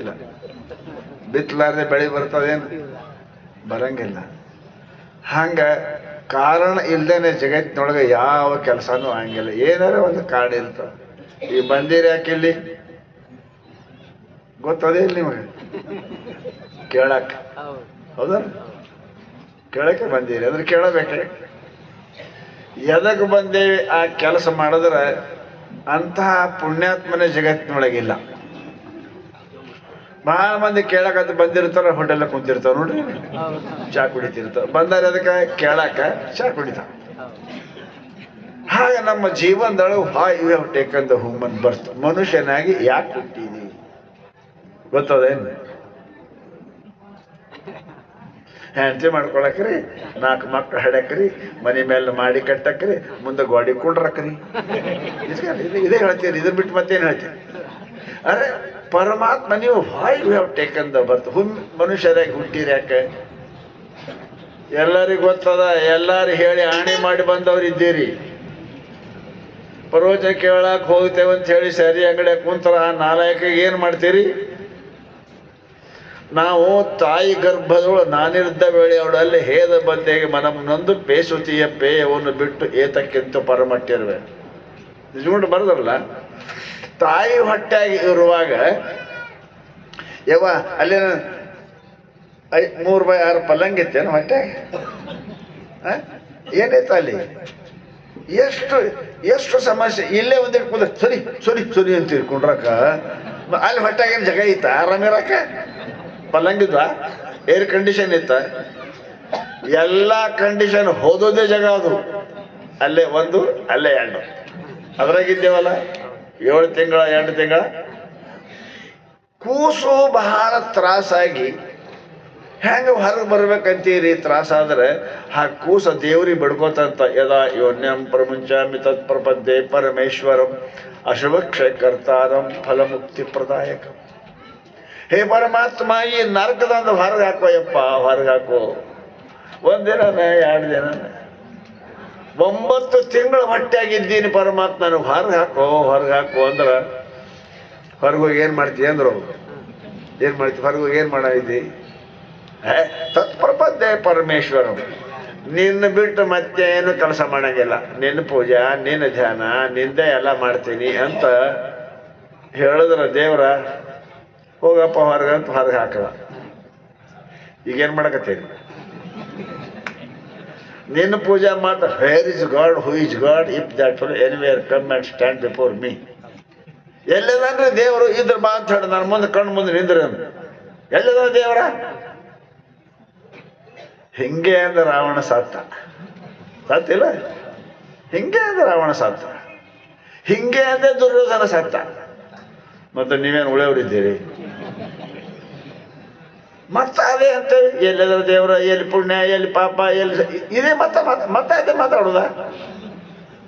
ಇಲ್ಲ. ಬಿತ್ತಲಾರ್ದೆ ಬೆಳೆ ಬರ್ತದೇನು? ಬರಂಗಿಲ್ಲ. ಹಂಗ ಕಾರಣ ಇಲ್ದೇನೆ ಜಗತ್ತಿನೊಳಗೆ ಯಾವ ಕೆಲಸನೂ ಆಗಂಗಿಲ್ಲ. ಏನಾರ ಒಂದು ಕಾರಣ ಇರ್ತಾವ. ಈ ಬಂದಿರಿ ಯಾಕಿಲ್ಲಿ ಗೊತ್ತದೇ ಇಲ್ಲ ನಿಮಗೆ? ಕೇಳಕ್ ಹೌದಾ? ಕೇಳಕ್ಕೆ ಬಂದಿರಿ ಅಂದ್ರೆ ಕೇಳಬೇಕೆ. ಎದಕ್ಕೆ ಬಂದೇವಿ? ಆ ಕೆಲಸ ಮಾಡಿದ್ರೆ ಅಂತಹ ಪುಣ್ಯಾತ್ಮನೇ ಜಗತ್ತಿನೊಳಗಿಲ್ಲ. ಬಹಳ ಮಂದಿ ಕೇಳಕಂತ ಬಂದಿರ್ತಾರ, ಹೋಟೆಲ್ ಕುಂತಿರ್ತಾವ ನೋಡ್ರಿ, ಚಾ ಕುಡಿತಿರ್ತಾವ. ಬಂದಾರ ಅದಕ್ಕೆ ಕೇಳಾಕ ಚಾ ಕುಡಿತಾವ. ಹಾಗೆ ನಮ್ಮ ಜೀವನದೊಳಗೆ why you have taken the human birth. ಮನುಷ್ಯನಾಗಿ ಯಾಕೆ ಹುಟ್ಟಿದೀವಿ ಗೊತ್ತದೇನು? ಹೆಂಡತಿ ಮಾಡ್ಕೊಳಕ್ರಿ, 4 ಮಕ್ಳು ಹಡಕ್ರಿ, ಮನೆ ಮೇಲೆ ಮಾಡಿ ಕಟ್ಟಕ್ರಿ, ಮುಂದೆ ಗೋಡಿ ಕುಂಡ್ರಕ್ರಿ. ಇದೇ ಹೇಳ್ತೀರಿ, ಇದ್ರ ಬಿಟ್ಟು ಮತ್ತೇನು ಹೇಳ್ತೀರಿ? ಅರೆ ಪರಮಾತ್ಮ, ನೀವು why you have taken the birth. ಮನುಷ್ಯರಾಗಿ ಹುಟ್ಟಿರಿ ಯಾಕೆ? ಎಲ್ಲರಿಗೂ ಗೊತ್ತದ, ಎಲ್ಲಾರು ಹೇಳಿ ಆಣಿ ಮಾಡಿ ಬಂದವ್ರು ಇದ್ದೀರಿ. ಪ್ರವಚನ ಕೇಳಕ್ ಹೋಗ್ತೇವಂತ ಹೇಳಿ ಸರಿ ಅಂಗಡಿಯಾಗ ಕುಂತರ ಆ ನಾಲಾಯಕಿಗೆ ಏನು ಮಾಡ್ತೀರಿ? ನಾವು ತಾಯಿ ಗರ್ಭದೊಳು ನಾನಿದ್ದ ವೇಳೆ ಅವಳಲ್ಲಿ ಹೇದ ಬಂದೆಗೆ ಮನಮ್ಮನೊಂದು ಪೇಸುತಿಯ ಪೇಯವನ್ನು ಬಿಟ್ಟು ಏತಕ್ಕಿಂತ ಪರಮಟ್ಟಿರ್ಬೇಕು. ನಿಜಗೊಂಡು ಬರದಲ್ಲ, ತಾಯಿ ಹೊಟ್ಟೆಯಾಗಿ ಇರುವಾಗ ಯವ್ವ ಅಲ್ಲೇನು 3x6 ಪಲ್ಲಂಗಿತ್ತೇನು ಹೊಟ್ಟೆಗೆ? ಏನೈತ ಅಲ್ಲಿ? ಎಷ್ಟು ಸಮಸ್ಯೆ. ಇಲ್ಲೇ ಒಂದಿಟ್ಟು ಕುಂದ್ರೆ ಸರಿ ಸರಿ ಸರಿ ಅಂತ ತಿಳ್ಕೊಂಡ್ರಕ್ಕ ಅಲ್ಲಿ ಹೊಟ್ಟೆಗೇನು ಜಾಗ ಇತ್ತ ಆರಾಮಿರಕ್ಕ? ಪಲ್ಲಂಗಿದ್ವ? ಏರ್ ಕಂಡೀಷನ್ ಇತ್ತ? ಎಲ್ಲ ಕಂಡೀಷನ್ ಹೋದೋದೇ ಜಾಗ ಅದು. ಅಲ್ಲೇ 1, ಅಲ್ಲೇ 2. ಅದ್ರಾಗಿದ್ದೇವಲ್ಲ 7 ತಿಂಗಳ 2 ತಿಂಗಳ ಕೂಸು ಬಹಳ ತ್ರಾಸಾಗಿ ಹೆಂಗ ಹೊರಗೆ ಬರ್ಬೇಕಂತೀರಿ? ತ್ರಾಸಾದ್ರೆ ಆ ಕೂಸ ದೇವ್ರಿಗೆ ಬಡ್ಕೋತಂತ. ಯದಾ ಯೋನ್ಯಂ ಪ್ರಮುಂಚಾಮಿ ತತ್ ಪ್ರಪದ್ಯೆ ಪರಮೇಶ್ವರಂ ಅಶುಭಕ್ಷಕರ್ತಾರಂ ಫಲಮುಕ್ತಿ ಪ್ರದಾಯಕ. ಹೇ ಪರಮಾತ್ಮ, ಈ ನರಕದಂದು ಹೊರಗೆ ಹಾಕೋ ಯಪ್ಪ, ಹೊರಗೆ ಹಾಕೋ. 1 ದಿನನ 2 ದಿನ 9 ತಿಂಗಳು ಹೊಟ್ಟೆಯಾಗಿದ್ದೀನಿ ಪರಮಾತ್ಮ, ನನಗೆ ಹೊರಗೆ ಹಾಕೋ ಹೊರಗೆ ಹಾಕೋ ಅಂದ್ರೆ ಹೊರಗೋಗಿ ಏನು ಮಾಡ್ತೀವಿ ಅಂದ್ರು. ಏನು ಮಾಡ್ತೀವಿ? ಹೊರಗೋಗಿ ಏನು ಮಾಡಿದ್ದಿ? ತತ್ಪ್ರಪದ್ಯೆ ಪರಮೇಶ್ವರಂ. ನಿನ್ನ ಬಿಟ್ಟು ಮತ್ತೆ ಏನು ಕೆಲಸ ಮಾಡಂಗಿಲ್ಲ. ನಿನ್ನ ಪೂಜಾ, ನಿನ್ನ ಧ್ಯಾನ, ನಿಂದೆ ಎಲ್ಲ ಮಾಡ್ತೀನಿ ಅಂತ ಹೇಳಿದ್ರ ದೇವ್ರ ಹೋಗಪ್ಪ ಹೊರಗಂತ ಹೊರಗೆ ಹಾಕಲ್ಲ. ಈಗೇನು ಮಾಡಕತ್ತೀನಿ? ನಿನ್ನ ಪೂಜಾ ಮಾತ್ರ. Where is God, who is God, if that fellow anywhere come and stand before me. ಎಲ್ಲದಂದ್ರೆ ದೇವರು ಇದ್ರ ಬಾ ಅಂತ ಹೇಳಿ ನನ್ನ ಮುಂದೆ ಕಣ್ಣು ಮುಂದೆ ನಿಂದ್ರೆ ಎಲ್ಲದ ದೇವರ? ಹಿಂಗೆ ಅಂದ್ರೆ ರಾವಣ ಸತ್ತಿಲ್ಲ. ಹಿಂಗೆ ಅಂದ್ರೆ ರಾವಣ ಸತ್ತ. ಹಿಂಗೆ ಅಂದ್ರೆ ದುರ್ಯೋಧನ ಸತ್ತ. ಮತ್ತೆ ನೀವೇನು ಉಳಿಯವರಿದ್ದೀರಿ? ಮತ್ತೆ ಅದೇ ಅಂತ ಎಲ್ಲದ ದೇವರ, ಎಲ್ಲಿ ಪುಣ್ಯ, ಎಲ್ಲಿ ಪಾಪ, ಎಲ್ಲಿ ಇದೇ ಮತ್ತೆ ಅದೇ ಮಾತಾಡೋದ?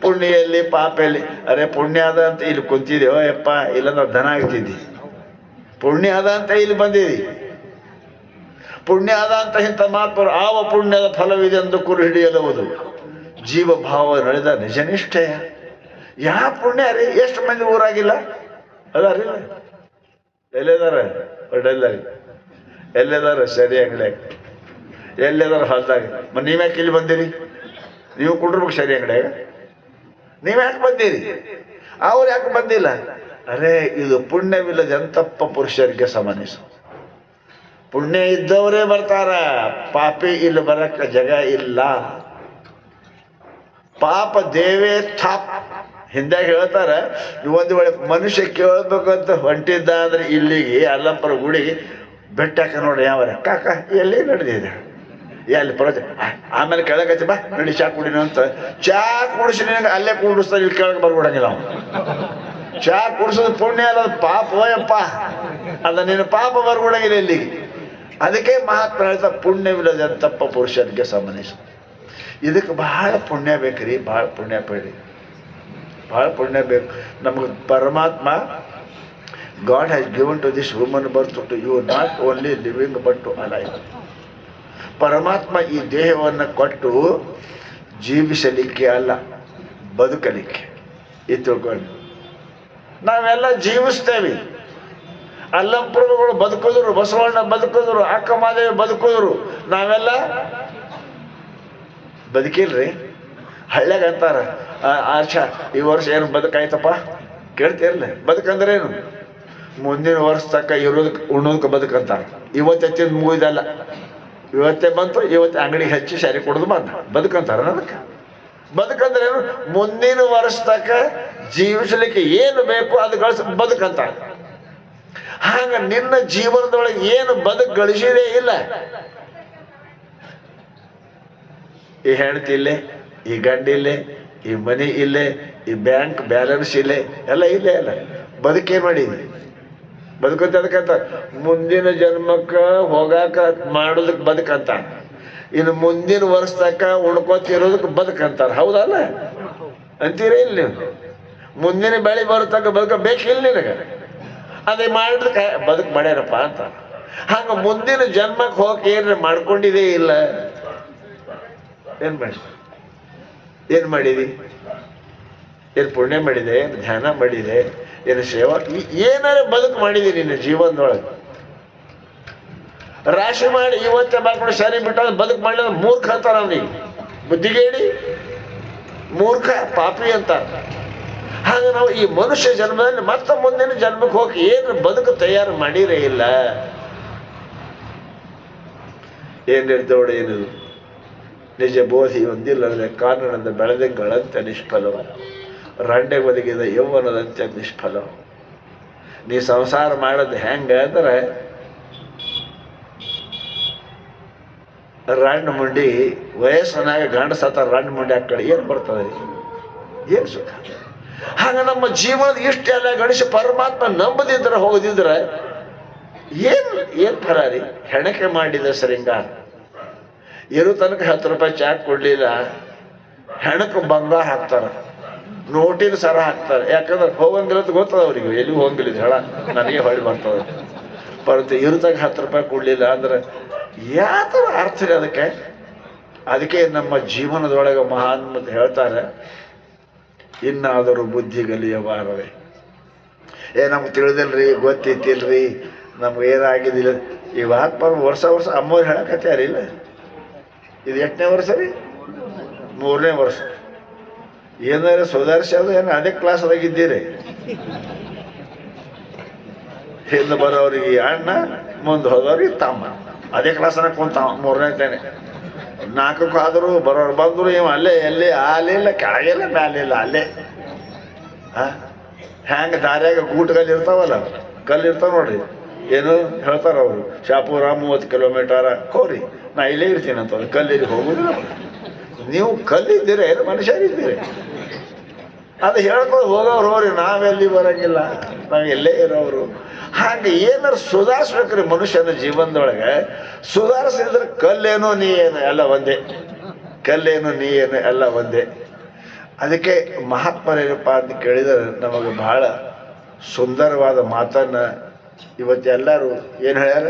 ಪುಣ್ಯ ಎಲ್ಲಿ, ಪಾಪ ಎಲ್ಲಿ? ಅರೆ ಪುಣ್ಯ ಅದ ಅಂತ ಇಲ್ಲಿ ಕುಂತಿದ್ದೇವೋ ಯಪ್ಪ, ಇಲ್ಲಂದ್ರೆ ದನ ಆಗ್ತಿದ್ದಿ. ಪುಣ್ಯ ಅದ ಅಂತ ಇಲ್ಲಿ ಬಂದಿದಿ. ಪುಣ್ಯ ಅದ ಅಂತ ಇಂಥ ಮಾತು. ಆವ ಪುಣ್ಯದ ಫಲವಿದೆ ಎಂದು ಕುರು ಹಿಡಿಯಲುವುದು ಜೀವ ಭಾವ ನಡೆದ ನಿಜನಿಷ್ಠೆಯ. ಯಾವ ಪುಣ್ಯ ರೀ? ಎಷ್ಟು ಮಂದಿ ಊರಾಗಿಲ್ಲ ಅದಾರಿಲ್ಲ? ಎಲ್ಲಿದಾರ? ಒಡ್ಡೆಲ್ಲಾರಿ ಎಲ್ಲಿದಾರ? ಸರಿ ಅಂಗಡಿಯಾಗ ಎಲ್ಲಿದಾರ? ಹೊಲ್ದಾಗ. ನೀವ್ಯಾಕೆ ಇಲ್ಲಿ ಬಂದಿರಿ? ನೀವು ಕುಂಡ್ರಬೇಕು ಸರಿ ಅಂಗಡಿಯಾಗ. ನೀವ್ಯಾಕೆ ಬಂದಿರಿ? ಅವ್ರು ಯಾಕೆ ಬಂದಿಲ್ಲ? ಅರೆ ಇದು ಪುಣ್ಯವಿಲ್ಲದ ಎಂತಪ್ಪ ಪುರುಷರಿಗೆ ಸಮನಿಸು. ಪುಣ್ಯ ಇದ್ದವರೇ ಬರ್ತಾರ, ಪಾಪಿ ಇಲ್ಲಿ ಬರಕ್ಕ ಜಾಗ ಇಲ್ಲ. ಪಾಪ ದೇವೇ ಥಾಪ್. ಹಿಂದಾಗ ಹೇಳ್ತಾರ, ಒಂದು ವೇಳೆ ಮನುಷ್ಯ ಕೇಳ್ಬೇಕಂತ ಹೊಂಟಿದ್ದ ಅಂದ್ರೆ ಇಲ್ಲಿಗೆ ಅಲ್ಲಪ್ಪರ ಗುಡಿಗೆ ಬೆಟ್ಟಕ್ಕ ನೋಡಿ ಯಾವರ ಕಾಕ ಎಲ್ಲಿ ನಡೆದಿದೆ ಎಲ್ಲಿ ಪ್ರಜೆ. ಆಮೇಲೆ ಕೆಳಗಚ್ಚಿ ಬಾ ನಡಿ ಚಾ ಕುಡಿನ ಅಂತ ಚಾ ಕುಡಿಸಿ ನಿನಗೆ ಅಲ್ಲೇ ಕುಡಿಸ್ತಾರೆ. ಇಲ್ಲಿ ಕೆಳಗೆ ಬರ್ಬಿಡಂಗಿಲ್ಲ ನಾವು. ಚಾ ಕುಡಿಸೋದು ಪುಣ್ಯ ಅಲ್ಲ, ಪಾಪ ಹೋಯಪ್ಪ. ಅದ ನಿನ್ನ ಪಾಪ ಬರ್ಬಿಡಂಗಿಲ್ಲ ಇಲ್ಲಿಗೆ. ಅದಕ್ಕೆ ಮಹಾತ್ಮ ಹೇಳ್ತಾ ಪುಣ್ಯವಿಲ್ಲದಂತಪ್ಪ ಪುರುಷನಿಗೆ ಸಮನಿಸು. ಇದಕ್ಕೆ ಬಹಳ ಪುಣ್ಯ ಬೇಕ್ರಿ, ಬಹಳ ಪುಣ್ಯ ಬೇಡಿ, ಬಹಳ ಪುಣ್ಯ ಬೇಕು ನಮಗೆ. ಪರಮಾತ್ಮ God has given to this woman birth to you, not only living but to alive. ಪರಮಾತ್ಮ ಈ ದೇಹವನ್ನು ಕೊಟ್ಟು ಜೀವಿಸಲಿಕ್ಕೆ ಅಲ್ಲ, ಬದುಕಲಿಕ್ಕೆ. ಇದು ತಿಳ್ಕೊಂಡು ನಾವೆಲ್ಲ ಜೀವಿಸ್ತೇವೆ, ಅಲ್ಲಂಪುರಗಳು ಬದುಕಿದ್ರು, ಬಸವಣ್ಣ ಬದುಕಿದ್ರು, ಅಕ್ಕ ಮಾದೇವಿ ಬದುಕಿದ್ರು, ನಾವೆಲ್ಲ ಬದುಕಿಲ್ರಿ. ಹಳ್ಳ್ಯಾಗ ಅಂತಾರ, ಆಶಾ ಈ ವರ್ಷ ಏನು ಬದುಕಾಯ್ತಪ್ಪ ಕೇಳ್ತಿರ್ಲಿ. ಬದುಕಂದ್ರೆ ಏನು? ಮುಂದಿನ ವರ್ಷ ತಕ್ಕ ಇರೋದಕ್ಕೆ ಉಣ್ಣೋದಕ್ಕೆ ಬದುಕಂತಾರ. ಇವತ್ತೆತ್ತಿನ ಮುಗಿದಲ್ಲ, ಇವತ್ತೇ ಬಂತು, ಇವತ್ತು ಅಂಗಡಿಗೆ ಹಚ್ಚಿ ಶಾರಿ ಕೊಡೋದು ಬಂದ ಬದುಕಂತಾರ. ಅದಕ್ಕೆ ಬದುಕಂದ್ರೆ ಏನು? ಮುಂದಿನ ವರ್ಷ ತಕ್ಕ ಜೀವಿಸಲಿಕ್ಕೆ ಏನು ಬೇಕು ಅದು ಬದುಕಂತಾರ. ಹಾಗ ನಿನ್ನ ಜೀವನದೊಳಗೆ ಏನು ಬದುಕು ಗಳಿಸಿದೇ ಇಲ್ಲ. ಈ ಹೆಂಡತಿ ಇಲ್ಲೇ, ಈ ಗಂಡ ಇಲ್ಲೇ, ಈ ಮನೆ ಇಲ್ಲೇ, ಈ ಬ್ಯಾಂಕ್ ಬ್ಯಾಲೆನ್ಸ್ ಇಲ್ಲೇ, ಎಲ್ಲ ಇಲ್ಲೇ ಅಲ್ಲ. ಬದುಕೇನ್ ಮಾಡಿದ್ವಿ? ಬದುಕಂತ ಅದಕ್ಕಂತ ಮುಂದಿನ ಜನ್ಮಕ್ಕ ಹೋಗಾಕ ಮಾಡೋದಕ್ಕೆ ಬದುಕಂತ. ಇನ್ನು ಮುಂದಿನ ವರ್ಷ ತಕ್ಕ ಉಣ್ಕೋತಿರೋದಕ್ಕೆ ಬದುಕಂತಾರ. ಹೌದಲ್ಲ ಅಂತೀರೇ ಇಲ್ಲ ನೀವು? ಮುಂದಿನ ಬೆಳೆ ಬರೋತಕ್ಕ ಬದುಕ ಬೇಕಿಲ್ಲ ನಿನಗ, ಅದೇ ಮಾಡಿದಕ್ಕೆ ಬದುಕು ಮಾಡ್ಯಾರಪ್ಪ ಅಂತ. ಹಂಗ ಮುಂದಿನ ಜನ್ಮಕ್ಕೆ ಹೋಗಿ ಏನ್ರ ಮಾಡ್ಕೊಂಡಿದೇ ಇಲ್ಲ. ಏನ್ ಮಾಡಿದಿ? ಏನು ಪುಣ್ಯ ಮಾಡಿದೆ, ಏನು ಧ್ಯಾನ ಮಾಡಿದೆ, ಏನು ಸೇವಾ, ಏನಾರ ಬದುಕು ಮಾಡಿದಿ ನಿನ್ನ ಜೀವನದೊಳಗೆ? ರಾಶಿ ಮಾಡಿ ಇವತ್ತೇ ಮಾಡ್ಕೊಂಡು ಸರಿ ಬಿಟ್ಟ ಬದುಕು ಮಾಡಲಿಲ್ಲ ಮೂರ್ಖ ಅಂತಾರ. ಅವನಿಗೆ ಬುದ್ಧಿಗೇಡಿ, ಮೂರ್ಖ, ಪಾಪಿ ಅಂತಾರ. ಹಾಗೆ ನಾವು ಈ ಮನುಷ್ಯ ಜನ್ಮದಲ್ಲಿ ಮತ್ತೆ ಮುಂದಿನ ಜನ್ಮಕ್ಕೆ ಹೋಗಿ ಏನು ಬದುಕು ತಯಾರು ಮಾಡಿರೇ ಇಲ್ಲ. ಏನಿರ್ದೋಡು ಏನಿದು ನಿಜ ಬೋಧಿ ಹೊಂದಿಲ್ಲದೆ ಕಾರಣದ ಬೆಳೆದಂಗಳಂತೆ ನಿಷ್ಫಲವ, ರಂಡೆ ಒದಗಿದ ಯೌವನದಂತೆ ನಿಷ್ಫಲ. ನೀ ಸಂಸಾರ ಮಾಡೋದು ಹೆಂಗ ಅಂದ್ರೆ ರಂಡ್ ಮುಂಡಿ ವಯಸ್ಸನಾಗ ಗಂಡ ಸತ್ತ ರಂಡ್ ಮುಂಡಿ ಆ ಕಡೆ ಏನು ಬರ್ತದೆ? ಏನು ಸುಖ? ಹಾಗ ನಮ್ಮ ಜೀವನದ ಇಷ್ಟೆಲ್ಲ ಗಣಿಸಿ ಪರಮಾತ್ಮ ನಂಬದಿದ್ರೆ ಹೋಗದಿದ್ರೆ ಏನ್ ಫಲ ರೀ? ಹೆಣಕೆ ಮಾಡಿದ ಶೃಂಗಾರ. ಇರೋ ತನಕ 10 ರೂಪಾಯಿ ಚಾಕ್ ಕೊಡ್ಲಿಲ್ಲ, ಹೆಣಕ್ಕೆ ಬಂಗಾರ ಹಾಕ್ತಾರ, ನೋಟಿನ ಸರ ಹಾಕ್ತಾರೆ. ಯಾಕಂದ್ರೆ ಹೋಗಂಗಿಲ್ಲ ಅಂತ ಗೊತ್ತದ ಅವ್ರಿಗೆ, ಎಲ್ಲಿ ಹೋಗಂಗಿಲ್ಲ ಹೇಳ, ನನಗೆ ಹೊಳಿ ಬರ್ತದೆ. ಪರತು ಇರುತ್ತಾಗ 10 ರೂಪಾಯಿ ಕೊಡ್ಲಿಲ್ಲ ಅಂದ್ರೆ ಯಾವ ಅರ್ಥ ರೀ ಅದಕ್ಕೆ? ಅದಕ್ಕೆ ನಮ್ಮ ಜೀವನದೊಳಗೆ ಮಹಾನ್ ಅಂತ ಹೇಳ್ತಾರೆ, ಇನ್ನಾದರೂ ಬುದ್ಧಿ ಗಲಿಯಬಾರದೆ. ನಮ್ಗೆ ತಿಳಿದಿಲ್ರಿ, ಗೊತ್ತಿತ್ತಿಲ್ರಿ, ನಮ್ಗೆ ಏನಾಗಿದ್ದಿಲ್ಲ. ಈ ವರ್ಷ ಅಮ್ಮವ್ರು ಹೇಳಕತ್ತಾರಿಲ್ಲ. ಇದು 8ನೇ ವರ್ಷ ರೀ? 3ನೇ ವರ್ಷ. ಏನಾರ ಸುಧಾರಿಸೋದು ಏನು? ಅದೇ ಕ್ಲಾಸ್ ಅದಾಗಿದ್ದೀರಿ. ಹಿಂದೆ ಬರೋರಿಗೆ ಅಣ್ಣ, ಮುಂದೆ ಹೋದವ್ರಿಗೆ ತಮ್ಮ, ಅದೇ ಕ್ಲಾಸ್ನಾಗ ಕುಂತ 3ನೇ ತಾನೆ. 4ಕ್ಕೂ ಆದರೂ ಬರೋರು ಬಂದರು, ಇವ ಅಲ್ಲೇ ಎಲ್ಲಿ ಆಲಿಲ್ಲ, ಕೆಳಗಿಲ್ಲ, ಮ್ಯಾಲಿಲ್ಲ, ಅಲ್ಲೇ. ಹ್ಯಾಂಗ ದಾರ್ಯಾಗ ಗೂಟಗಲ್ಲಿ ಇರ್ತಾವಲ್ಲ, ಕಲ್ಲು ಇರ್ತಾವ ನೋಡ್ರಿ, ಏನು ಹೇಳ್ತಾರ ಅವರು, ಶಾಪುರ 30 ಕಿಲೋಮೀಟರ್ ಹೋಗ್ರಿ, ನಾ ಇಲ್ಲೇ ಇರ್ತೀನಿ ಅಂತ. ಕಲ್ಲಿಗೆ ಹೋಗುದಿಲ್ಲ. ನೀವು ಕಲ್ಲಿದ್ದೀರಿ, ಏನು ಮನುಷ್ಯರಿದ್ದೀರಿ? ಅದು ಹೇಳ್ಕೊಂಡು ಹೋಗೋರು ಹೋಗ್ರಿ, ನಾವೆಲ್ಲಿ ಬರಂಗಿಲ್ಲ, ನಾವು ಎಲ್ಲೇ ಇರೋರು. ಹಾಗೆ ಏನಾರು ಸುಧಾರಿಸ್ಬೇಕ್ರಿ ಮನುಷ್ಯನ ಜೀವನದೊಳಗೆ. ಸುಧಾರಿಸಿದ್ರೆ ಕಲ್ಲೇನು ನೀ ಏನು ಎಲ್ಲ ಒಂದೇ, ಕಲ್ಲೇನು ನೀ ಏನು ಎಲ್ಲ ಒಂದೇ. ಅದಕ್ಕೆ ಮಹಾತ್ಮರೇನಪ್ಪ ಅಂತ ಕೇಳಿದರೆ ನಮಗೆ ಬಹಳ ಸುಂದರವಾದ ಮಾತನ್ನ ಇವತ್ತೆಲ್ಲರೂ ಏನು ಹೇಳ್ಯಾರ?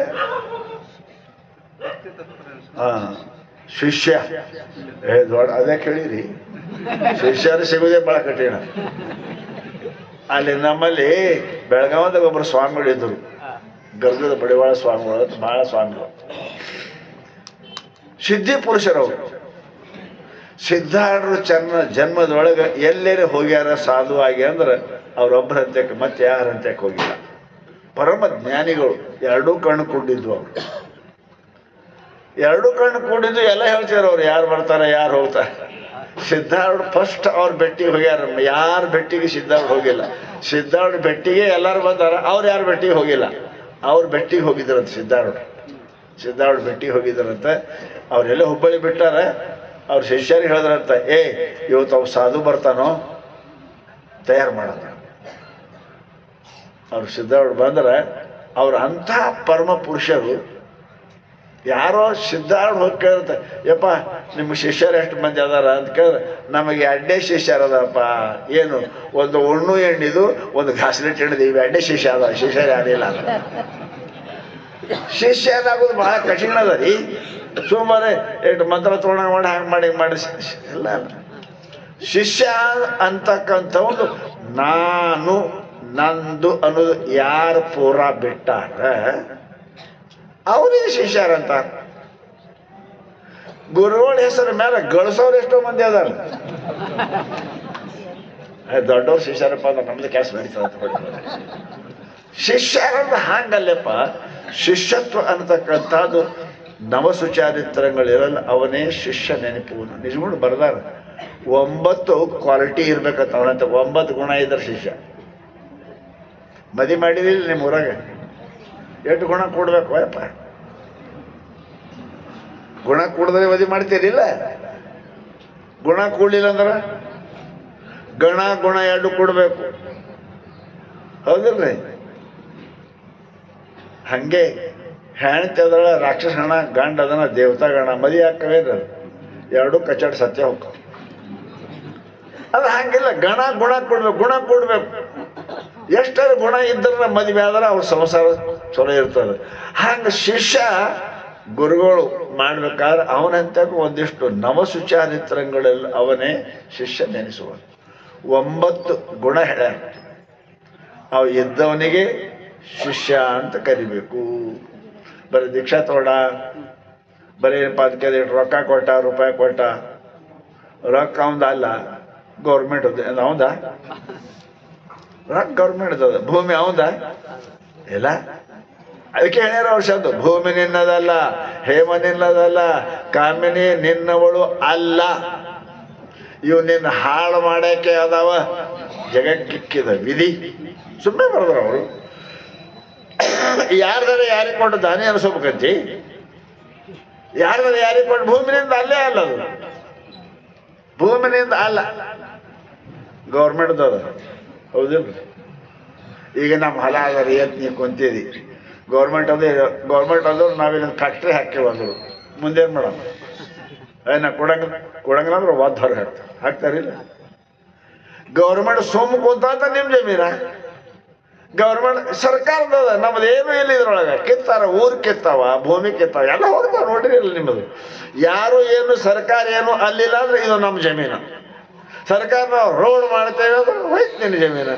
ಶಿಷ್ಯ ದೊಡ್ಡ ಅದೇ ಕೇಳಿರಿ, ಶಿಷ್ಯರು ಸಿಗೋದೇ ಭಾಳ ಕಠಿಣ. ಅಲ್ಲಿ ನಮ್ಮಲ್ಲಿ ಬೆಳಗಾವದಾಗ ಒಬ್ಬರು ಸ್ವಾಮಿಗಳಿದ್ದರು, ಗರ್ಗದ ಬಡಿವಾಳ ಸ್ವಾಮಿಗಳು ಅಂತ, ಭಾಳ ಸ್ವಾಮಿಗಳು, ಸಿದ್ಧಿ ಪುರುಷರವರು. ಸಿದ್ಧಾರೂಢರು ಜನ್ಮದೊಳಗೆ ಎಲ್ಲೇನೆ ಹೋಗ್ಯಾರ ಸಾಧು ಆಗಿ ಅಂದ್ರೆ ಅವ್ರೊಬ್ಬರ ಹಂತಕ್ಕೆ ಮತ್ತೆ ಯಾರ ಹಂತಕ್ಕೆ ಹೋಗಿಲ್ಲ. ಪರಮ ಜ್ಞಾನಿಗಳು, 2 ಕಣ್ಣು ಕೂಡಿದ್ವು ಅವರು. 2 ಕಣ್ಣು ಕೂಡಿದ್ದು ಎಲ್ಲ ಹೇಳ್ತಾರೆ ಅವ್ರು, ಯಾರು ಬರ್ತಾರೆ ಯಾರು ಹೋಗ್ತಾರೆ. ಸಿದ್ಧಾರೂಢ ಫಸ್ಟ್ ಅವ್ರ ಬೆಟ್ಟಿಗೆ ಹೋಗ್ಯಾರ, ಯಾರ ಬೆಟ್ಟಿಗೆ ಸಿದ್ಧಾರೂಢ ಹೋಗಿಲ್ಲ. ಸಿದ್ಧಾರೂಢ ಬೆಟ್ಟಿಗೆ ಎಲ್ಲರೂ ಬಂದಾರ, ಅವ್ರು ಯಾರ ಬೆಟ್ಟಿಗೆ ಹೋಗಿಲ್ಲ. ಅವ್ರ ಬೆಟ್ಟಿಗೆ ಹೋಗಿದ್ರಂತ ಸಿದ್ಧಾರೂಢ ಬೆಟ್ಟಿಗೆ ಹೋಗಿದ್ರಂತ. ಅವರೆಲ್ಲ ಹುಬ್ಬಳ್ಳಿ ಬಿಟ್ಟಾರ. ಅವ್ರ ಶಿಷ್ಯರಿಗೆ ಹೇಳಿದ್ರಂತ, ಇವತ್ತು ಅವ್ರು ಸಾಧು ಬರ್ತಾನೋ ತಯಾರು ಮಾಡೋದು. ಅವ್ರು ಸಿದ್ಧಾರೂಢ ಬಂದ್ರೆ ಅವ್ರ ಅಂಥ ಪರಮ ಪುರುಷರು. ಯಾರೋ ಸಿದ್ಧಾರೂಢ ಹೋಗಿ ಕೇಳ್ತ, ಯಪ್ಪ ನಿಮ್ಮ ಶಿಷ್ಯರು ಎಷ್ಟು ಮಂದಿ ಅದಾರ ಅಂತ ಕೇಳಿದ್ರೆ, ನಮಗೆ 2 ಶಿಷ್ಯರು ಅದಪ್ಪ. ಏನು? ಒಂದು ಉಣ್ಣು ಎಣ್ಣಿದು, ಒಂದು ಘಾಸ್ಲೆಟ್ ಎಣ್ಣಿದು, ಇವು 2 ಶಿಷ್ಯ ಅದ, ಶಿಷ್ಯರು ಯಾರಿಲ್ಲ ಅದ. ಶಿಷ್ಯನಾಗೋದು ಭಾಳ ಕಠಿಣ ಅದ ರೀ. ಸುಮ್ಮನೆ ಎಷ್ಟು ಮಂತ್ರ ತೋರಣ ಮಾಡಿ ಹಂಗೆ ಮಾಡಿ ಎಲ್ಲ. ಶಿಷ್ಯ ಅಂತಕ್ಕಂಥ ಒಂದು ನಂದು ಅನ್ನೋದು ಯಾರು ಪೂರ ಬಿಟ್ಟಾರ ಅವ್ರಿಗೆ ಶಿಷ್ಯರಂತ. ಗುರುಗಳ ಹೆಸರು ಮೇಲೆ ಗಳಿಸೋರು ಎಷ್ಟೋ ಮಂದಿ ಅದಾರ. ದೊಡ್ಡವ್ರು ಶಿಷ್ಯರಪ್ಪ ಅಂದ್ರೆ ನಮ್ದು ಕೆಲಸ ನಡೀತದೆ. ಶಿಷ್ಯರಂದ್ರೆ ಹಾಂಗಲ್ಲಪ್ಪ. ಶಿಷ್ಯತ್ವ ಅನ್ನತಕ್ಕಂಥದ್ದು ನವಸುಚಾರಿತ್ರಗಳಿರಲ್ಲ, ಅವನೇ ಶಿಷ್ಯ ನೆನಪು. ನಿಜಗುಣ ಬರ್ದಾರ 9 ಕ್ವಾಲಿಟಿ ಇರ್ಬೇಕಂತ ಅವನಂತ. 9 ಗುಣ ಇದ್ರೆ ಶಿಷ್ಯ. ಮದಿ ಮಾಡಿದಿಲ್ಲ ನಿಮ್ಮ ಊರಾಗ? ಎಷ್ಟು ಗುಣ ಕೊಡ್ಬೇಕು ಅಪ್ಪ? ಗುಣ ಕೂಡಿದ್ರೆ ಮದಿ ಮಾಡ್ತೀರಿಲ್ಲ? ಗುಣ ಕೂಡಲಿಲ್ಲ ಅಂದ್ರೆ ಗಣ ಗುಣ 2 ಕೊಡ್ಬೇಕು, ಹೌದಿಲ್ರಿ? ಹಂಗೆ ಹೆಣ್ತಿ ಅದಳ ರಾಕ್ಷಸ ಗಣ, ಗಂಡ ಅದನ ದೇವತಾ ಗಣ. ಮದಿ ಹಾಕವೇನ 2 ಕಚಾಡ್ ಸತ್ಯ ಹೋಗ. ಅದು ಹಂಗಿಲ್ಲ, ಗಣ ಗುಣ ಕೊಡ್ಬೇಕು, ಗುಣ ಕೊಡ್ಬೇಕು. ಎಷ್ಟರ ಗುಣ ಇದ್ರೆ ಮದುವೆ ಆದ್ರೆ ಅವ್ರ ಸಂಸಾರ ಚಲೋ ಇರ್ತದೆ. ಹಂಗೆ ಶಿಷ್ಯ ಗುರುಗಳು ಮಾಡ್ಬೇಕಾದ್ರೆ ಅವನಂತ ಒಂದಿಷ್ಟು ನವಸುಚಾರಿತ್ರಗಳೆಲ್ಲ ಅವನೇ ಶಿಷ್ಯ ನೆನೆಸುವ. 9 ಗುಣ ಹೇಳ್ಯಾರ. ಅವು ಇದ್ದವನಿಗೆ ಶಿಷ್ಯ ಅಂತ ಕರಿಬೇಕು. ಬರೀ ದೀಕ್ಷಾ ತೋಡ, ಬರೀ ಏನಪ್ಪ ಅದಕ್ಕೆ ರೊಕ್ಕ ಕೊಟ್ಟ, ರೂಪಾಯಿ ಕೊಟ್ಟ. ರೊಕ್ಕ ಅವಂದ ಅಲ್ಲ, ಗೌರ್ಮೆಂಟ್ ಅವಂದ. ರೊಕ್ಕ ಗೌರ್ಮೆಂಟ್ ಅದ, ಭೂಮಿ ಅವಂದ ಇಲ್ಲ. ಅದಕ್ಕೆ ಹೇಳ್ಯಾರ ಅವ್ರ ಶಬ್ದ, ಭೂಮಿ ನಿನ್ನದಲ್ಲ, ಹೇಮ ನಿನ್ನದಲ್ಲ, ಕಾಮಿನಿ ನಿನ್ನವಳು ಅಲ್ಲ. ಇವು ನಿನ್ನ ಹಾಳು ಮಾಡಕ್ಕೆ ಅದಾವ, ಜಗಕ್ಕಿಕ್ಕಿದ ವಿಧಿ. ಸುಮ್ಮನೆ ಬರದ್ರ ಅವರು. ಯಾರ್ದಾರ ಯಾರಿಗೆ ಕೊಂಡು ದಾನಿ ಅನಿಸ್ಬೇಕಂತಿ? ಯಾರ್ದಾರ ಯಾರಿಗೆ ಕೊಂಡು? ಭೂಮಿನಿಂದ ಅಲ್ಲೇ ಅಲ್ಲ, ಅದು ಭೂಮಿನಿಂದ ಅಲ್ಲ, ಗೌರ್ಮೆಂಟ್ದ ಅದ, ಹೌದಿಲ್ಲ? ಈಗ ನಮ್ಮ ಹೊಲ ಅದಾರ, ಏತ್ ನೀ ಕುಂತಿದಿ, ಗೌರ್ಮೆಂಟ್ ಅದೇ. ಗೌರ್ಮೆಂಟ್ ಆದವ್ರು ನಾವಿಲ್ಲಿ ಫ್ಯಾಕ್ಟ್ರಿ ಹಾಕಿವ ಅಂದರು, ಮುಂದೇನು ಮಾಡೋಣ? ನಾ ಕೊಡಂಗಿಲ್ಲ ಅಂದ್ರೆ ಒದ್ದು ಹೊರಗೆ ಹಾಕ್ತಾರಿಲ್ಲ. ಗೌರ್ಮೆಂಟ್ ಸೋಮು ಕುಂತ ನಿಮ್ಮ ಜಮೀನ ಗೌರ್ಮೆಂಟ್ ಸರ್ಕಾರದ ನಮ್ದು ಏನು ಇಲ್ಲ. ಇದ್ರೊಳಗೆ ಕಿತ್ತಾರ, ಊರು ಕಿತ್ತಾವ, ಭೂಮಿ ಕಿತ್ತಾವ, ಎಲ್ಲ ಹೋಗ್ತಾವ. ನೋಡ್ರಿ ಇಲ್ಲ ನಿಮ್ಮದು ಯಾರು ಏನು ಸರ್ಕಾರ ಏನು ಅಲ್ಲಿಲ್ಲ ಅಂದ್ರೆ ಇದು ನಮ್ಮ ಜಮೀನು. ಸರ್ಕಾರ ನಾವು ರೋಡ್ ಮಾಡ್ತೇವೆ ಅಂದ್ರೆ ಹೋಯ್ತು ನಿನ್ನ ಜಮೀನು.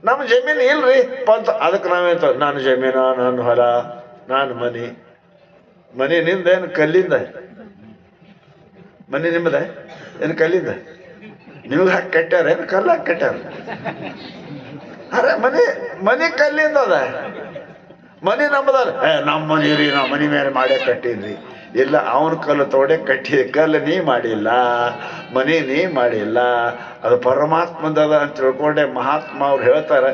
ನಮ್ಮ ಜಮೀನು ಇಲ್ರಿ ಪಂತ. ಅದಕ್ಕೆ ನಾವೇಂತ, ನಾನು ಜಮೀನ, ನಾನು ಹೊಲ, ನಾನು ಮನೆ ನಿಂದೇನು ಕಲ್ಲಿಂದ? ಮನೆ ನಿಮ್ಮದ ಏನು ಕಲ್ಲಿಂದ? ನಿಮಗೆ ಹಾಕಿ ಕಟ್ಟ್ಯಾರ ಏನು ಕಲ್ಲು ಹಾಕಿ ಕಟ್ಟ್ಯಾರ? ಅರೆ ಮನೆ ಕಲ್ಲಿಂದ ಅದ, ಮನೆ ನಮ್ಮದಲ್ಲ. ನಮ್ಮ ಮನೆ ರೀ, ನಾವು ಮನೆ ಮೇಲೆ ಮಾಡೇ ಕಟ್ಟಿದ್ರಿ. ಇಲ್ಲ, ಅವನ ಕಲ್ಲು ತೋಡೆ ಕಟ್ಟಿದ. ಕಲ್ಲು ನೀ ಮಾಡಿಲ್ಲ, ಮನೆ ನೀ ಮಾಡಿಲ್ಲ, ಅದು ಪರಮಾತ್ಮದದ ಅಂತ ತಿಳ್ಕೊಂಡೆ ಮಹಾತ್ಮ ಅವ್ರು ಹೇಳ್ತಾರೆ.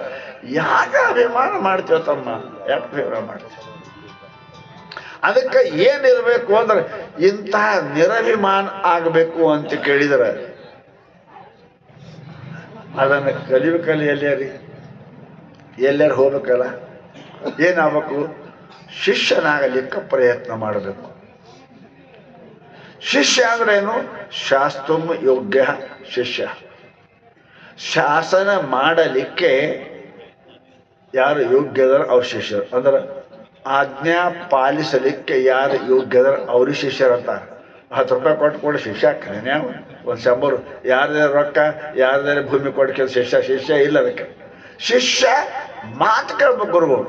ಯಾಕೆ ಅಭಿಮಾನ ಮಾಡ್ತೇವೆ ತಮ್ಮ? ಯಾಕೆ ಅಭಿಮಾನ ಮಾಡ್ತೇವೆ? ಅದಕ್ಕೆ ಏನಿರಬೇಕು ಅಂದ್ರೆ ಇಂತಹ ನಿರಭಿಮಾನ ಆಗಬೇಕು ಅಂತ ಕೇಳಿದರೆ ಅದನ್ನು ಕಲಿಬೇಕಲ್ಲ. ಎಲ್ಲಾರು ಹೋಗ್ಬೇಕಲ್ಲ. ಏನಾಗಬೇಕು? ಶಿಷ್ಯನಾಗಲಿಕ್ಕೆ ಪ್ರಯತ್ನ ಮಾಡಬೇಕು. ಶಿಷ್ಯ ಅಂದ್ರೇನು? ಶಾಸ್ತುಂ ಯೋಗ್ಯ ಶಿಷ್ಯ. ಶಾಸನ ಮಾಡಲಿಕ್ಕೆ ಯಾರು ಯೋಗ್ಯದರ ಅವ್ರ ಶಿಷ್ಯರು. ಅಂದ್ರೆ ಆಜ್ಞಾ ಪಾಲಿಸಲಿಕ್ಕೆ ಯಾರು ಯೋಗ್ಯದರ ಅವ್ರಿಗೆ ಶಿಷ್ಯರಂತಾರೆ. 10 ರೂಪಾಯಿ ಕೊಟ್ಟು ಶಿಷ್ಯ ಆಗ್ತಾನೆ. ಒಂದು 100 ಯಾರ್ದಾರ ರೊಕ್ಕ, ಯಾರ್ದಾರ ಭೂಮಿ ಕೊಟ್ಟು ಶಿಷ್ಯ ಇಲ್ಲ. ಅದಕ್ಕೆ ಶಿಷ್ಯ ಮಾತು ಕೇಳ್ಬೇಕು. ಗುರುಗಳು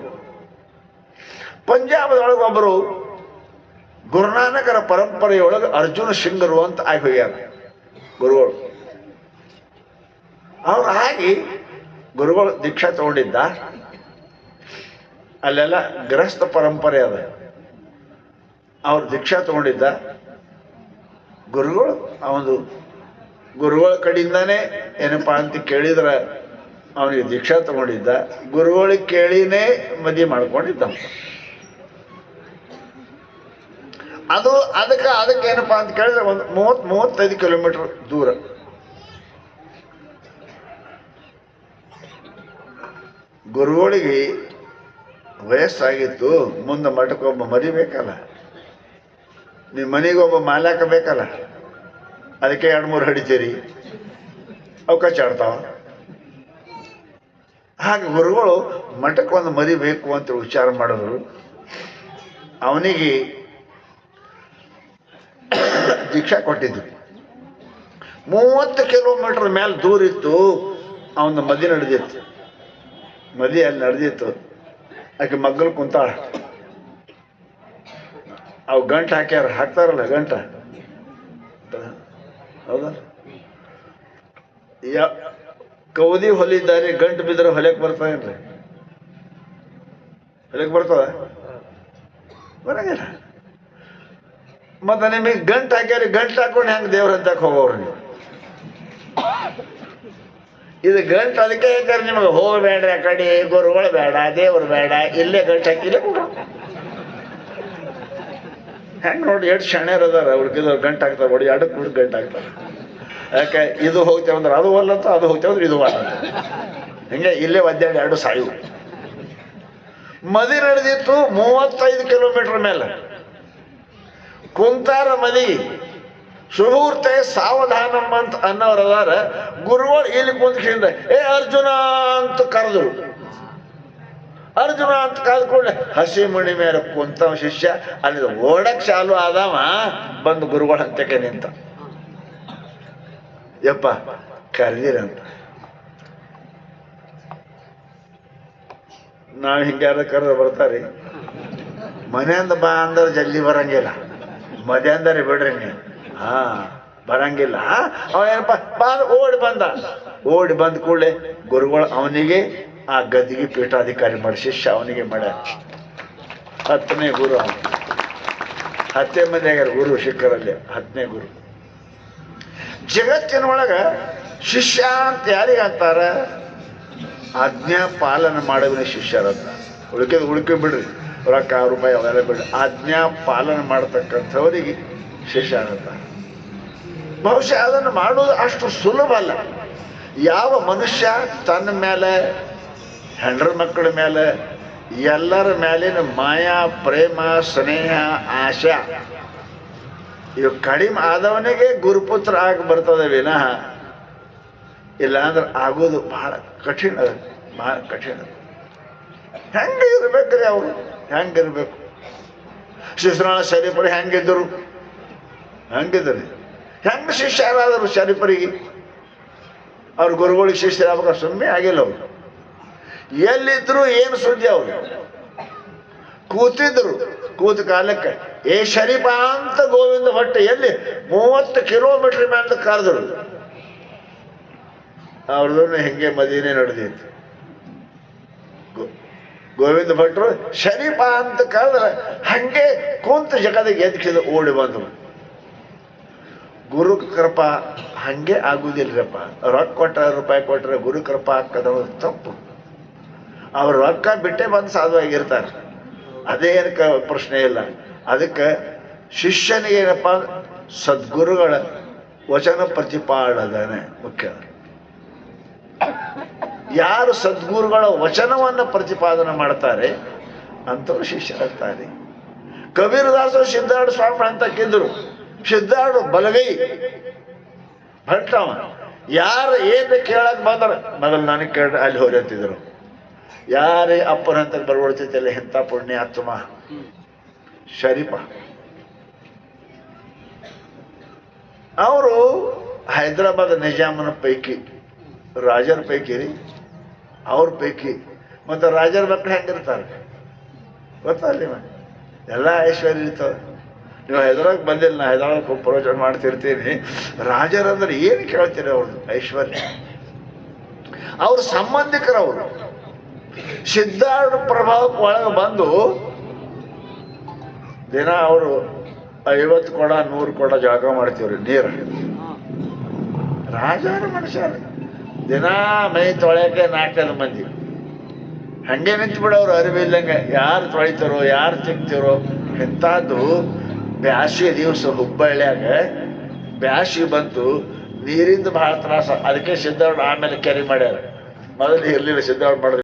ಪಂಜಾಬದೊಳಗೆ ಒಬ್ಬರು ಗುರುನಾನಕರ ಪರಂಪರೆಯೊಳಗೆ ಅರ್ಜುನ ಸಿಂಗರು ಅಂತ ಆಗಿ ಹೋಗ್ಯಾರ ಗುರುಗಳು. ಅವ್ರು ಆಗಿ ಗುರುಗಳು ದೀಕ್ಷಾ ತಗೊಂಡಿದ್ದ. ಅಲ್ಲೆಲ್ಲ ಗೃಹಸ್ಥ ಪರಂಪರೆ ಅದ. ಅವ್ರು ದೀಕ್ಷಾ ತಗೊಂಡಿದ್ದ. ಗುರುಗಳ ಕಡೆಯಿಂದಾನೇ ಏನಪ್ಪ ಅಂತ ಕೇಳಿದ್ರೆ ಅವನಿಗೆ ದೀಕ್ಷಾ ತಗೊಂಡಿದ್ದ. ಗುರುಗಳಿಗೆ ಕೇಳಿನೇ ಮದುವೆ ಮಾಡ್ಕೊಂಡಿದ್ದ. ಅದಕ್ಕೆ ಏನಪ್ಪಾ ಅಂತ ಕೇಳಿದ್ರೆ ಒಂದು 30-35 ಕಿಲೋಮೀಟರ್ ದೂರ. ಗುರುಗಳಿಗೆ ವಯಸ್ಸಾಗಿತ್ತು. ಮುಂದೆ ಮಠಕ್ಕೊಬ್ಬ ಮರಿಬೇಕಲ್ಲ, ನಿಮ್ಮ ಮನೆಗೊಬ್ಬ ಮಾಲಾಕ ಬೇಕಲ್ಲ. ಅದಕ್ಕೆ 2-3 ಹಡಿತೀರಿ, ಅವಕಾಶ ಆಡ್ತಾವ. ಹಾಗೆ ಗುರುಗಳು ಮಠಕ್ಕೆ ಒಂದು ಮರಿಬೇಕು ಅಂತ ವಿಚಾರ ಮಾಡಿದ್ರು. ಅವನಿಗೆ ದೀಕ್ಷಾ ಕೊಟ್ಟಿದ್ರು. 30 ಕಿಲೋಮೀಟರ್ ಮೇಲೆ ದೂರ ಇತ್ತು. ಅವನ ಮದಿ ನಡೆದಿತ್ತು. ಮದಿ ಅಲ್ಲಿ ನಡೆದಿತ್ತು. ಆಕೆ ಮಗ್ಗಲು ಕುಂತಾಳ. ಅವು ಗಂಟು ಹಾಕ್ತಾರಲ್ಲ ಗಂಟ, ಹೌದಾ? ಕೌದಿ ಹೊಲಿದ್ದಾರೆ, ಗಂಟು ಬಿದ್ದರೆ ಹೊಲಿಯಕ್ಕೆ ಬರ್ತಾವೇನ್ರಿ? ಹೊಲಿಯಕ್ಕೆ ಬರ್ತದ? ಬರಂಗಿಲ್ಲ. ಮತ್ತೆ ನಿಮಗೆ ಗಂಟು ಹಾಕ್ಯಾರ, ಗಂಟು ಹಾಕೊಂಡು ಹೆಂಗೆ ದೇವ್ರ ಹಂತಕ್ಕೆ ಹೋಗೋರು ನೀವು? ಇದು ಗಂಟು ಅದಕ್ಕೆ ಹೇಳ್ತಾರೆ ನಿಮಗೆ, ಹೋಗಬೇಡ್ರಿ ಆ ಕಡೆ, ಗುರುಗಳು ಬೇಡ, ದೇವ್ರು ಬೇಡ, ಇಲ್ಲೇ ಗಂಟು ಹಾಕಿಲ್ಲ ಕೊಡ್ರು. ಹೆಂಗೆ ನೋಡಿ ಎಷ್ಟು ಶಣೆಯರ್ ಅದಾರ, ಹುಡುಕಿದವ್ರು ಗಂಟು ಹಾಕ್ತಾರೆ, ಹೊಡಿ ಅಡಕ್ಕೆ ಹುಡುಗಿ ಗಂಟು ಹಾಕ್ತಾರೆ. ಯಾಕೆ ಇದು ಹೋಗ್ತೇವಂದ್ರೆ ಅದು ಅಲ್ಲಂತ, ಅದು ಹೋಗ್ತೇವಂದ್ರೆ ಇದು ಅಲ್ಲಂತ, ಹಿಂಗೆ ಇಲ್ಲೇ ಒದ್ದಾಡಿ ಎರಡು ಸಾಯು. ಮದಿ ನಡೆದಿತ್ತು 35 ಕಿಲೋಮೀಟರ್ ಮೇಲೆ. ಕುಂತಾರ ಮದಿ, ಸುಹೂರ್ತೆ ಸಾವಧಾನಂ ಅಂತ ಅನ್ನೋರು ಅದಾರ. ಗುರುಗಳು ಇಲ್ಲಿ ಕುಂತ್ಕಿಂದ ಏ ಅರ್ಜುನ ಅಂತ ಕರೆದ್ರು. ಅರ್ಜುನ ಅಂತ ಕರೆದ್ಕೊಂಡೆ ಹಸಿ ಮಣಿ ಮೇಲೆ ಕುಂತವ ಶಿಷ್ಯ ಅಲ್ಲಿ ಓಡಕ್ ಚಾಲು ಆದವ, ಬಂದು ಗುರುಗಳ ಹಂತಕ್ಕೆ ನಿಂತ. ಯಪ್ಪ ಕರೆದಿರಂತ. ನಾವು ಹಿಂಗ್ಯಾರ ಕರೆದು ಬರ್ತಾರಿ. ಮನೆಯಿಂದ ಬಾ ಅಂದ್ರೆ ಜಲ್ದಿ ಬರಂಗಿಲ್ಲ, ಮದೆ ಅಂದರೆ ಬಿಡ್ರಿ ನೀವು. ಬರಂಗಿಲ್ಲ. ಅವ ಏನಪ್ಪ ಬಾ ಓಡಿ ಬಂದ ಕೂಡಲೇ ಗುರುಗಳು ಅವನಿಗೆ ಆ ಗದಿಗೆ ಪೀಠಾಧಿಕಾರಿ ಮಾಡಿ ಶಿಷ್ಯ ಅವನಿಗೆ ಮಾಡ್ಯಾರ. 10ನೇ ಗುರು. 10 ಮಂದಿ ಆಗ್ಯಾರ ಗುರು ಶಿಖರಲ್ಲಿ, 10ನೇ ಗುರು. ಜಗತ್ತಿನೊಳಗ ಶಿಷ್ಯ ಅಂತ ಯಾರಿಗಂತಾರ? ಆಜ್ಞಾ ಪಾಲನೆ ಮಾಡೋವನೇ ಶಿಷ್ಯರಂತ. ಉಳ್ಕೆ ಬಿಡ್ರಿ, ರೊಕ್ಕ ರೂಪಾಯಿ ಅವೆಲ್ಲ ಬಿಡ್ರಿ, ಆಜ್ಞಾ ಪಾಲನೆ ಮಾಡತಕ್ಕಂಥವರಿಗೆ ಶಿಷ್ಯ ಅಂತ. ಬಹುಶಃ ಅದನ್ನು ಮಾಡೋದು ಅಷ್ಟು ಸುಲಭ ಅಲ್ಲ. ಯಾವ ಮನುಷ್ಯ ತನ್ನ ಮೇಲೆ, ಹೆಂಡ್ರ ಮಕ್ಕಳ ಮೇಲೆ, ಎಲ್ಲರ ಮೇಲಿನ ಮಾಯಾ, ಪ್ರೇಮ, ಸ್ನೇಹ, ಆಶಾ ಇವು ಕಡಿಮೆ ಆದವನಿಗೆ ಗುರುಪುತ್ರ ಆಗಿ ಬರ್ತದೆ ವಿನಃ ಇಲ್ಲಾಂದ್ರೆ ಆಗೋದು ಬಹಳ ಕಠಿಣ. ಬಹಳ ಕಠಿಣ. ಹೆಂಗೆ ಇರ್ಬೇಕ್ರಿ ಅವರು? ಹೆಂಗಿರ್ಬೇಕು? ಶಿಶುನಾಳ ಶರೀಫರು ಹೆಂಗಿದ್ದರು? ಹೆಂಗಿದ್ರಿ? ಹೆಂಗೆ ಶಿಷ್ಯರಾದರು ಶರೀಫರಿಗೆ? ಅವ್ರ ಗುರುಗಳಿಗೆ ಶಿಷ್ಯರಾಗ ಸುಮ್ಮನೆ ಆಗಿಲ್ಲ. ಅವರು ಎಲ್ಲಿದ್ರು ಏನು ಸುದ್ದಿ? ಅವರು ಕೂತಿದ್ರು. ಕೂತ ಕಾಲಕ್ಕೆ ಏ ಶರೀಫ ಅಂತ ಗೋವಿಂದ ಭಟ್ ಎಲ್ಲಿ 30 ಕಿಲೋಮೀಟರ್ ಮೇಲೆ ಕರೆದ್ರು. ಅವ್ರದನ್ನು ಹೆಂಗೆ ಮದುವೆನೇ ನಡೆದಿತ್ತು. ಗೋವಿಂದ ಭಟ್ರು ಶರೀಫ ಅಂತ ಕರೆದ್ರೆ ಹಂಗೆ ಕುಂತ ಜಗದಿಗೆ ಎದ್ಕಿದ ಓಡಿ ಬಂದರು. ಗುರು ಕೃಪಾ ಹಂಗೆ ಆಗುದಿಲ್ರಪ್ಪ. ರೊಕ್ಕ ಕೊಟ್ಟರೆ, ರೂಪಾಯಿ ಕೊಟ್ಟರೆ ಗುರು ಕೃಪಾ ಹಾಕದವ್ರು ತಪ್ಪು. ಅವ್ರು ರೊಕ್ಕ ಬಿಟ್ಟೇ ಬಂದು ಸಾಧುವಾಗಿರ್ತಾರೆ, ಅದೇನಕ್ಕ ಪ್ರಶ್ನೆ ಇಲ್ಲ. ಅದಕ್ಕೆ ಶಿಷ್ಯನಿಗೇನಪ್ಪ, ಸದ್ಗುರುಗಳ ವಚನ ಪ್ರತಿಪಾದನೆ ಮುಖ್ಯ. ಯಾರು ಸದ್ಗುರುಗಳ ವಚನವನ್ನು ಪ್ರತಿಪಾದನೆ ಮಾಡ್ತಾರೆ ಅಂಥವ್ರು ಶಿಷ್ಯರಾಗ್ತಾರೆ. ಕಬೀರದಾಸರು ಸಿದ್ಧಾರ್ಥ ಸ್ವಾಮಿ ಅಂತಕ್ಕಿದ್ರು. ಸಿದ್ಧಾರ್ಥ ಬಲಗೈ ಭಟ್ಟವ. ಯಾರು ಏನು ಕೇಳಕ್ ಬಂದ್ರೆ ಮೊದಲು ನನಗೆ ಕೇಳ ಅಲ್ಲಿ ಹೋರಿ ಅಂತಿದ್ರು. ಯಾರೇ ಅಪ್ಪನಂತ ಬರ್ಕೊಳ್ತಿದ್ದಲ್ಲ ಎಂಥ ಪುಣ್ಯ ಆತ್ಮ ಶರೀಫ. ಅವರು ಹೈದರಾಬಾದ್ ನಿಜಾಮನ ಪೈಕಿ, ರಾಜರ ಪೈಕಿ ರೀ, ಅವ್ರ ಪೈಕಿ. ಮತ್ತು ರಾಜರ ಮಕ್ಕಳು ಹೆಂಗಿರ್ತಾರೆ ಗೊತ್ತಲ್ಲ? ಎಲ್ಲ ಐಶ್ವರ್ಯ ಇರ್ತವೆ. ನೀವು ಹೈದರಾಬಾದ್ ಬಂದಿಲ್ಲ, ನಾ ಹೈದರಾಬಾದ್ ಪ್ರವಚನ ಮಾಡ್ತಿರ್ತೀನಿ. ರಾಜರಂದ್ರೆ ಏನು ಕೇಳ್ತೀರಿ? ಅವ್ರದ್ದು ಐಶ್ವರ್ಯ. ಅವ್ರ ಸಂಬಂಧಿಕರವರು ಸಿದ್ಧಾರ್ಥ ಪ್ರಭಾವಕ್ಕೆ ಒಳಗೆ ಬಂದು ದಿನ ಅವರು 50 ಕೊಡ 100 ಕೊಡ ಜಳಕ ಮಾಡ್ತೀವ್ರಿ ನೀರು. ರಾಜರ ಮನುಷ್ಯ ದಿನ ಮೈ ತೊಳೆಯಕ್ಕೆ 4-5 ಮಂದಿ ಹಂಗೆ ನಿಂತ್ಬಿಡೋರು. ಅರಿವಿ ಇಲ್ಲಂಗೆ ಯಾರು ತೊಳಿತಾರೋ, ಯಾರು ತಿಕ್ತಿರೋ. ಎಂಥದ್ದು ಬ್ಯಾಸಿಗೆ ದಿವಸ ಹುಬ್ಬಳ್ಳಿಯಾಗ ಬ್ಯಾಸಿಗೆ ಬಂತು, ನೀರಿಂದ ಭಾಳ ತ್ರಾಸ. ಅದಕ್ಕೆ ಸಿದ್ಧಾರ್ಥ ಆಮೇಲೆ ಕೆರೆ ಮಾಡ್ಯಾರ. ಮೊದಲು ಇರಲಿಲ್ಲ ಸಿದ್ಧಾರ್ಥ ಮಾಡಿದ್ರೆ